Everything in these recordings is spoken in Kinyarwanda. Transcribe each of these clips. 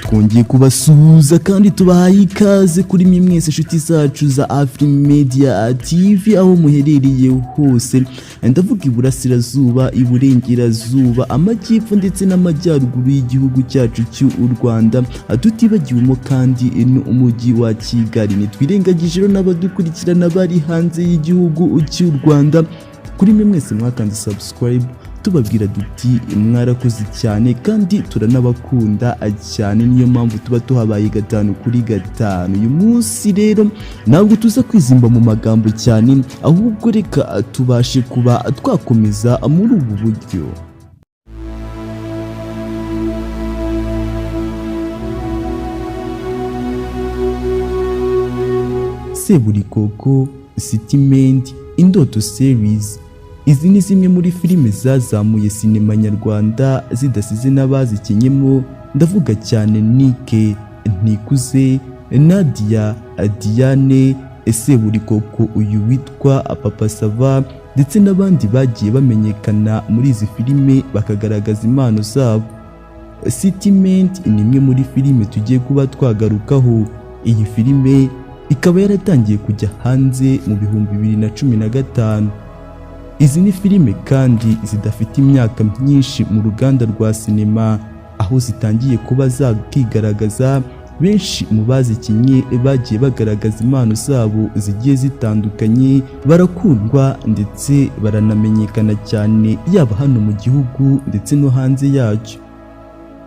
Twongeye kubasuhuza kandi tubahaye ikaze kuri mwese inshuti zacu za AFRIMEDIA TV aho muherereye hose. Ndavuga iburasirazuba, iburengerazuba, amajyepfo ndetse n'amajyaruguru y'igihugu cyacu cy'u Rwanda, tutibagiwemo kandi n'umujyi wa Kigali. Nitwirengagije rero n'abadukurikirana bari hanze y'igihugu cy'u Rwanda. Kuri mwese mwakanze subscribe, tubabwira duti mwarakoze cyane kandi turanabakunda cyane, niyo mpamvu tuba tuhabaye 5 kuri 5. Uyu munsi rero ntabwo tuza kwizimba mu magambo cyane, ahubwo reka tubashe kuba twakomeza muri ubu buryo. Seburikoko, City Maid, Indoto Series. Izi ni zimwe muri filime zazamuye sinema nyarwanda zidasize n'abazikinyemo. Ndavuga cyane Nike, Ntikuze, Nadia, Diane, Seburikoko uyu witwa Papa Sava ndetse n'abandi bagiye bamenyekana muri izi filime bakagaragaza impano zabo. City Maid ni imwe muri filime tugiye kuba twagarukaho. Iyi filime ikaba yaratangiye kujya hanze mu 2015. Izi ni filime kandi zidafite imyaka myinshi mu ruganda rwa sinema, aho zitangiye kuba zakigaragaza. Benshi mu bazikinye bagiye bagaragaza impano zabo zigiye zitandukanye, barakundwa ndetse baranamenyekana cyane, yaba hano mu gihugu ndetse no hanze yacyo.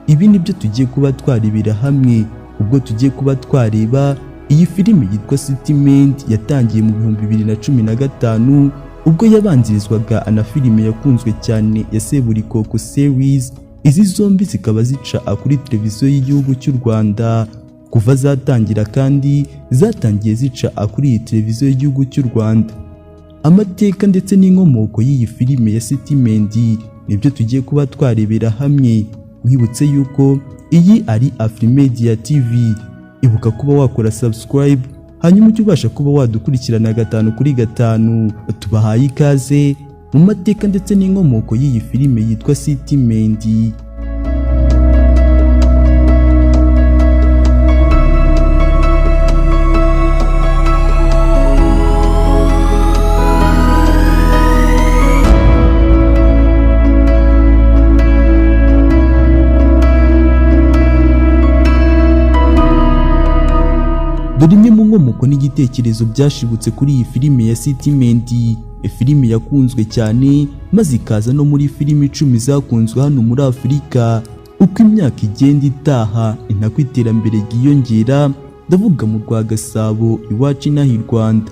Ibi nibyo tugiye kuba twarebera hamwe ubwo tugiye kuba twareba iyi filime yitwa City Maid yatangiye mu 2015, ubwo yabanzirizwaga na filime yakunzwe cyane ya Seburikoko series. Izi zombi zikaba zica kuri televiziyo y'igihugu cy'u Rwanda kuva zatangira, kandi zatangiye zica kuri iyi televiziyo y'igihugu cy'u Rwanda. Amateka ndetse n'inkomoko y'iyi filime ya City Maid nibyo tugiye kuba twarebera hamwe. Wibutse yuko iyi ari AFRIMEDIA TV, ibuka kuba wakora subscribe hanyuma ujye ubasha kuba wadukurikirana 5 kuri 5. Tubahaye ikaze mu mateka ndetse n'inkomoko y'iyi filime yitwa City Maid. Dore imwe mu nkomoko n'igitekerezo byashibutse kuri iyi filime ya City Maid. Filime yakunzwe cyane maze ikaza no muri filime 10 zakunzwe hano muri Afurika. Uko imyaka igenda itaha, intako iterambere ryiyongera. Ndavuga mu rwa Gasabo iwacu inaha i Rwanda,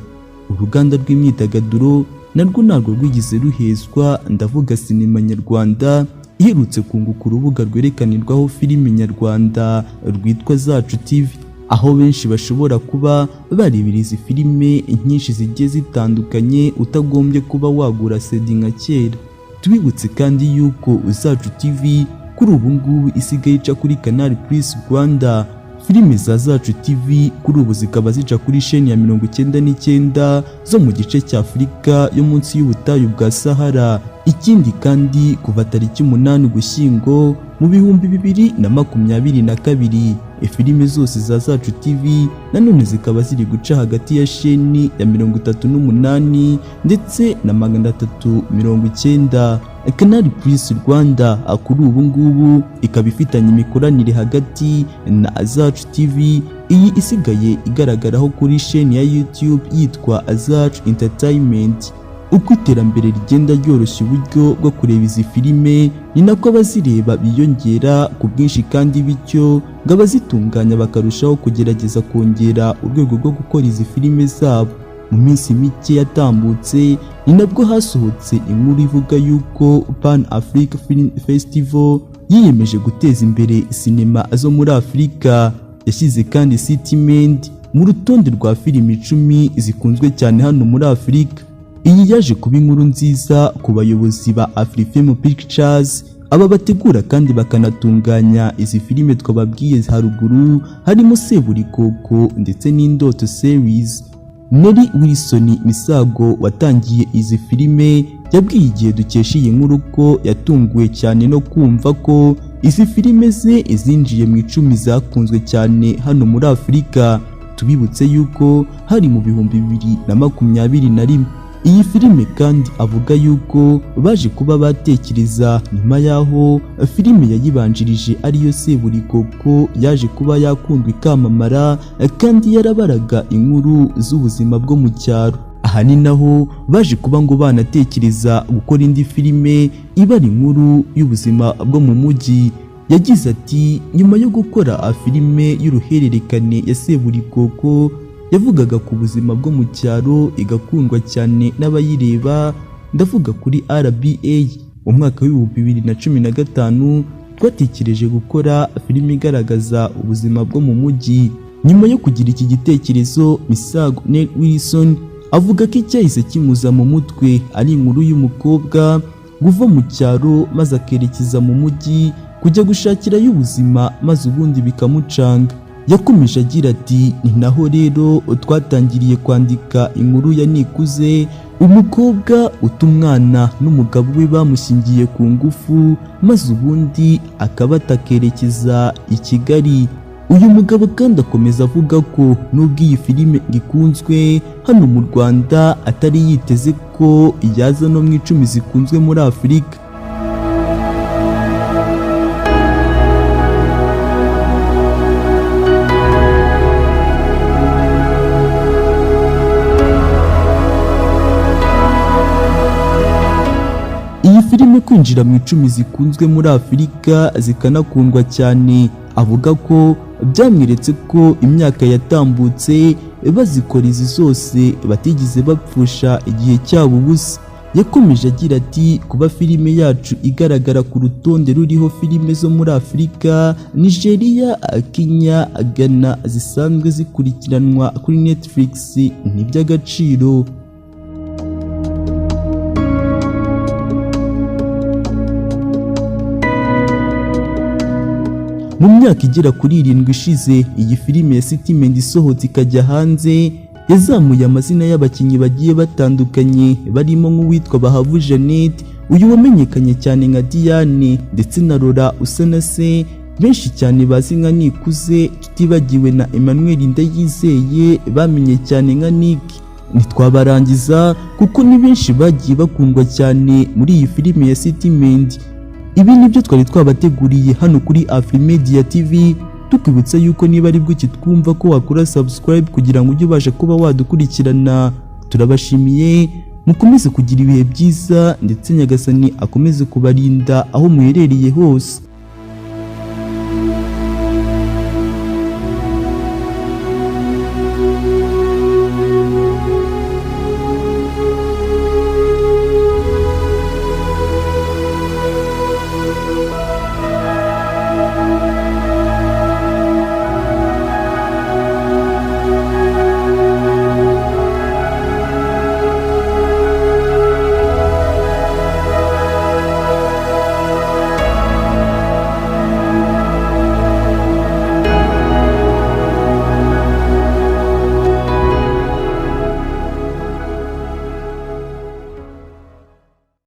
uruganda rw'imyidagaduro narwo ntabwo rwigize ruhezwa. Ndavuga sinema nyarwanda iherutse kunguka urubuga rwerekanirwaho filime nyarwanda rwitwa Zacu TV, aho benshi bashobora kuba barebera izi filime nyinshi zigiye zitandukanye utagombye kuba wagura CD nka kera. Tubibutse kandi yuko Zacu TV kuri ubu ngubu isigaye ica kuri Canal Plus Rwanda. Filime za Zacu TV kuri ubu zikaba zica kuri chaîne ya 99 zo mu gice cya Afurika yo munsi y'ubutayu bwa Sahara. Ikindi kandi kuva tariki 8 Ugushyingo mu 2022, filime zose za Zacu TV nanone zikaba ziri guca hagati ya chaîne ya 38 ndetse na 390. Canal Plus Rwanda kuri ubu ngubu ikaba ifitanye imikoranire hagati na Zacu TV, iyi isigaye igaragaraho kuri chaîne ya YouTube yitwa Zacu Entertainment. Uko iterambere rigenda ryoroshya uburyo bwo kureba izi filime, ni nako abazireba biyongera ku bwinshi, kandi bityo ngo abazitunganya bakarushaho kugerageza kongera urwego rwo gukora izi filime zabo. Mu minsi mike yatambutse ni nabwo hasohotse inkuru ivuga yuko Pan Africa Film Festival yiyemeje guteza imbere sinema zo muri Afurika. Yashyize kandi City Maid mu rutonde rwa filime 10 zikunzwe cyane hano muri Afurika. Iyi yaje kuba inkuru nziza ku bayobozi ba Afrifame Pictures, aba bategura kandi bakanatunganya izi filime twababwiye haruguru, harimo Seburikoko ndetse n'Indoto Series. Meddy Wilson Misago watangiye izi filime yabwiye Igihe dukesha iyi nkuru ko yatunguwe cyane no kumva ko izi filime ze izinjiye mu 10 zakunzwe cyane hano muri Afurika. Tubibutse yuko hari mu 2021. Iyi filime kandi avuga yuko baje kuba batekereza nyuma yaho filime yayibanjirije ariyo Seburikoko yaje kuba yakundwa ikamamara kandi yarabaraga inkuru z'ubuzima bwo mu cyaro. Aha ni naho baje kuba ngo banatekereza gukora indi filime ibara inkuru y'ubuzima bwo mu mujyi. Yagize ati nyuma yo gukora filime y'uruhererekane ya Seburikoko yavugaga ku buzima bwo mu cyaro igakundwa cyane n'abayireba, ndavuga kuri RBA. Mu mwaka wa 2015 twatekereje gukora filime igaragaza ubuzima bwo mu mujyi. Nyuma yo kugira iki gitekerezo, Misago Wilson avuga ko icyahise kimuza mu mutwe ari inkuru y'umukobwa guva mu cyaro maze akerekeza mu mujyi kujya gushakirayo ubuzima maze ubundi bikamucanga. Yakomeje agira ati ni naho rero twatangiriye kwandika inkuru ya Nikuze, umukobwa utumwana n'umugabo we bamushingiye ku ngufu maze ubundi akabatakerekeza i Kigali. Uyu mugabo kandi akomeza avuga ko nubwo iyi filime ikunzwe hano mu Rwanda atari yiteze ko yaza no mu 10 zikunzwe muri Afurika. Iyi filime kwinjira mu 10 zikunzwe muri Afurika zikanakundwa cyane, avuga ko byamweretse ko imyaka yatambutse bazikora izi zose batigeze bapfusha igihe cyabo ubusa. Yakomeje agira ati kuba filime yacu igaragara ku rutonde ruriho filime zo muri Afurika, Nigeria, Kenya, Ghana zisanzwe zikurikiranwa kuri Netflix ni by'agaciro. Mu myaka igera kuri 7 ishize iyi filime ya City Maid isohotse ikajya hanze, yazamuye amazina y'abakinnyi bagiye batandukanye barimo nk'uwitwa Bahavu Jeannette, uyu wamenyekanye cyane nka Diane, ndetse na Laura usa na se benshi cyane bazi nka Nikuze, tutibagiwe na Emmanuel Ndayizeye bamenye cyane nka Nick. Ntitwabarangiza kuko ni benshi bagiye bakundwa cyane muri iyi filime ya City Maid. Ibi nibyo twari twabateguriye hano kuri AFRIMEDIA TV, tukibutsa yuko niba ari bwo kitwumva ko wakora subscribe kugira ngo ujye ubasha kuba wadukurikirana. Turabashimiye, mukomeze kugira ibihe byiza ndetse Nyagasani akomeze kubarinda aho muherereye hose.